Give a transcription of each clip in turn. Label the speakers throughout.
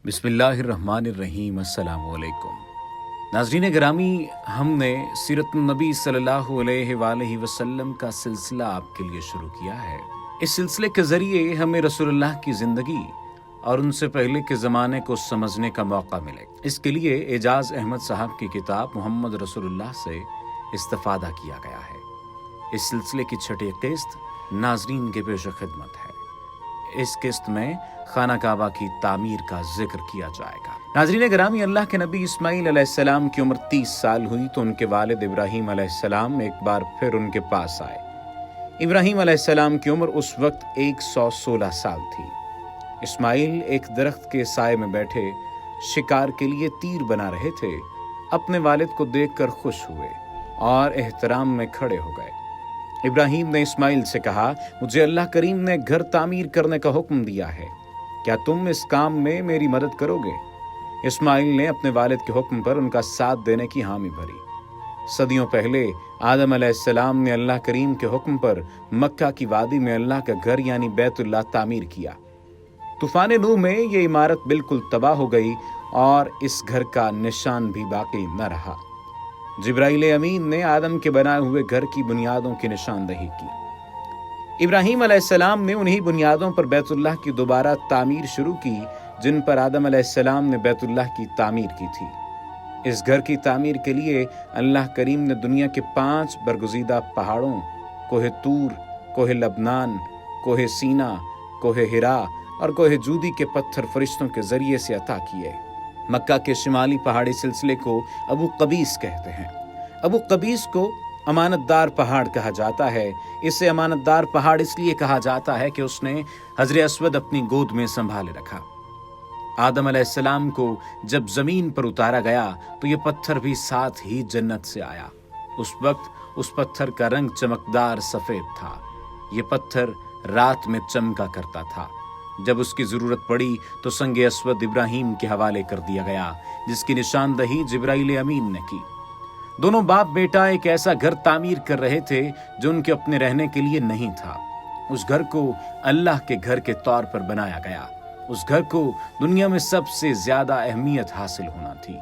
Speaker 1: बिस्मिल्लाहिर्रहमानिर्रहीम। अस्सलाम वालेकुम। नाज़रीन गिरामी, हमने सीरत नबी सल्लल्लाहु अलैहि वसल्लम का सिलसिला आपके लिए शुरू किया है। इस सिलसिले के ज़रिए हमें रसूलुल्लाह की ज़िंदगी और उनसे पहले के ज़माने को समझने का मौका मिले। इसके लिए एजाज़ अहमद साहब की किताब मोहम्मद रसूलुल्लाह से इस्तिफ़ादा किया गया है। इस सिलसिले की छठी किस्त नाज़रीन के पेश खिदमत है। इस किस्त में खाना काबा की तामीर का जिक्र किया जाएगा। नाज़रीन गिरामी, अल्लाह के नबी इस्माईल अलैहिस्सलाम की उम्र 30 साल हुई तो उनके वालिद इब्राहीम अलैहिस्सलाम एक बार फिर उनके पास आए। इब्राहीम अलैहिस्सलाम की उम्र उस वक्त 116 साल थी। इस्माईल एक दरख्त के साए में बैठे शिकार के लिए तीर बना रहे थे। अपने वालिद को देखकर खुश हुए और एहतराम में खड़े हो गए। इब्राहीम ने इस्माईल से कहा, मुझे अल्लाह करीम ने घर तामीर करने का हुक्म दिया है, क्या तुम इस काम में मेरी मदद करोगे? इस्माईल ने अपने वालिद के हुक्म पर उनका साथ देने की हामी भरी। सदियों पहले आदम अलैहिस्सलाम ने अल्लाह करीम के हुक्म पर मक्का की वादी में अल्लाह का घर यानी बैतुल्लाह तामीर किया। तूफान नूह में ये इमारत बिल्कुल तबाह हो गई और इस घर का निशान भी बाकी न रहा। जिब्राइल अमीन ने आदम के बनाए हुए घर की बुनियादों की निशानदही की। इब्राहीम अलैहिस्सलाम ने उन्हीं बुनियादों पर बैतुल्लाह की दोबारा तामीर शुरू की जिन पर आदम अलैहिस्सलाम ने बैतुल्लाह की तामीर की थी। इस घर की तामीर के लिए अल्लाह करीम ने दुनिया के 5 बरगुज़ीदा पहाड़ों कोहे तूर, कोहे लबनान, कोहे सीना, कोहे हिरा और कोहे जूदी के पत्थर फरिश्तों के जरिए से अता किए। मक्का के शिमाली पहाड़ी सिलसिले को अबू कबीस कहते हैं। अबू कबीस को अमानतदार पहाड़ कहा जाता है। इसे अमानतदार पहाड़ इसलिए कहा जाता है कि उसने हजर अस्वद अपनी गोद में संभाले रखा। आदम अलैहिस्सलाम को जब जमीन पर उतारा गया तो ये पत्थर भी साथ ही जन्नत से आया। उस वक्त उस पत्थर का रंग चमकदार सफेद था। ये पत्थर रात में चमका करता था। जब उसकी जरूरत पड़ी तो संगे अस्वद इब्राहीम के हवाले कर दिया गया, जिसकी निशानदही जिब्राइल अमीन ने की। दोनों बाप बेटा एक ऐसा घर तामीर कर रहे थे जो उनके अपने रहने के लिए नहीं था। उस घर को अल्लाह के घर के तौर पर बनाया गया। उस घर को दुनिया में सबसे ज्यादा अहमियत हासिल होना थी।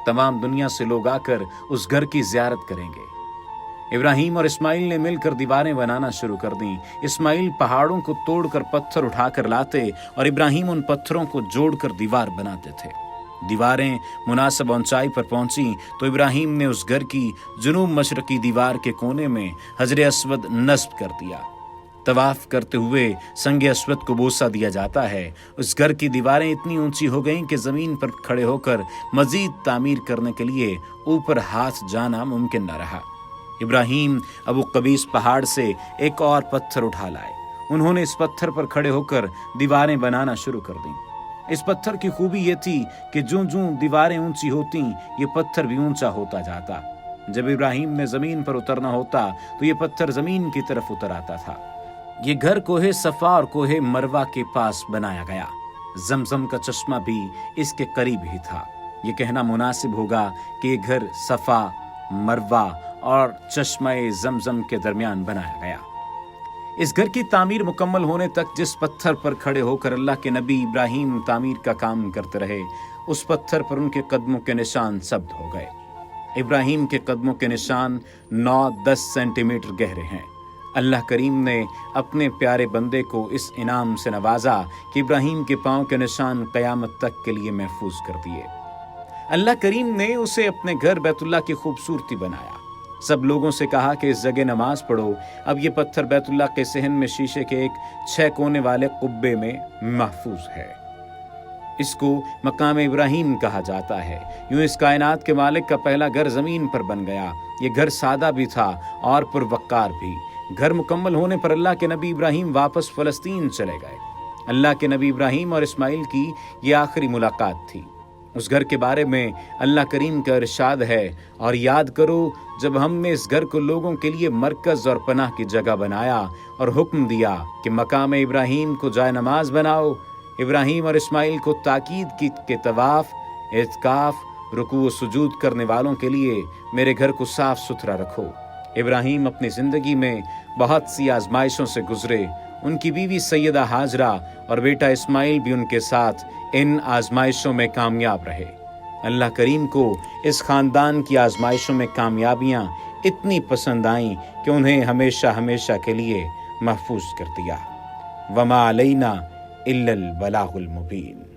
Speaker 1: तमाम दुनिया से लोग आकर उस घर की जियारत करेंगे। इब्राहीम और इस्माईल ने मिलकर दीवारें बनाना शुरू कर दी। इस्माईल पहाड़ों को तोड़कर पत्थर उठाकर लाते और इब्राहीम उन पत्थरों को जोड़कर दीवार बनाते थे। दीवारें मुनासिब ऊंचाई पर पहुंची तो इब्राहीम ने उस घर की जुनूब मशरकी दीवार के कोने में हजर अस्वद नस्ब कर दिया। तवाफ करते हुए संगे अस्वद को बोसा दिया जाता है। उस घर की दीवारें इतनी ऊंची हो गईं कि जमीन पर खड़े होकर मजीद तामीर करने के लिए ऊपर हाथ जाना मुमकिन न रहा। इब्राहीम अबू कबीस पहाड़ से एक और पत्थर उठा लाए। उन्होंने इस पत्थर पर खड़े होकर दीवारें बनाना शुरू कर दी। इस पत्थर की खूबी ये थी कि जो दीवारें ऊंची होती ये पत्थर भी ऊंचा होता जाता। जब इब्राहीम ने जमीन पर उतरना होता तो ये पत्थर जमीन की तरफ उतर आता था। ये घर कोहे सफा और कोहे मरवा के पास बनाया गया। जमजम का चश्मा भी इसके करीब ही था। ये कहना मुनासिब होगा कि ये घर सफा, मरवा और चश्मे जमजम के दरमियान बनाया गया। इस घर की तामीर मुकम्मल होने तक जिस पत्थर पर खड़े होकर अल्लाह के नबी इब्राहीम तामीर का काम करते रहे, उस पत्थर पर उनके कदमों के निशान सब्त हो गए। इब्राहीम के कदमों के निशान 9-10 सेंटीमीटर गहरे हैं। अल्लाह करीम ने अपने प्यारे बंदे को इस इनाम से नवाजा कि इब्राहीम के पांव के निशान कयामत तक के लिए महफूज कर दिए। अल्लाह करीम ने उसे अपने घर बैतुल्लाह की खूबसूरती बनाया। सब लोगों से कहा कि इस जगह नमाज पढ़ो। अब ये पत्थर बैतुल्लाह के सहन में शीशे के एक 6 कोने वाले कुब्बे में महफूज है। इसको मकाम इब्राहीम कहा जाता है। यूं इस कायनात के मालिक का पहला घर जमीन पर बन गया। ये घर सादा भी था और पुरवक्कार भी। घर मुकम्मल होने पर अल्लाह के नबी इब्राहीम वापस फलस्तीन चले गए। अल्लाह के नबी इब्राहीम और इस्माईल की ये आखिरी मुलाकात थी। उस घर के बारे में अल्लाह करीम का इरशाद है, और याद करो जब हमने इस घर को लोगों के लिए मरकज और पनाह की जगह बनाया और हुक्म दिया कि मकाम इब्राहीम को जाए नमाज बनाओ। इब्राहीम और इस्माईल को ताकीद की के तवाफ, इत्काफ, रुकू व सुजूद करने वालों के लिए मेरे घर को साफ सुथरा रखो। इब्राहीम अपनी जिंदगी में बहुत सी आजमाइशों से गुजरे। उनकी बीवी सैयदा हाजरा और बेटा इस्माईल भी उनके साथ ان آزمائشوں میں کامیاب رہے۔ اللہ کریم کو اس خاندان کی آزمائشوں میں کامیابیاں اتنی پسند آئیں کہ انہیں ہمیشہ ہمیشہ کے لیے محفوظ کر دیا۔ وما علینا الا البلاغ المبین۔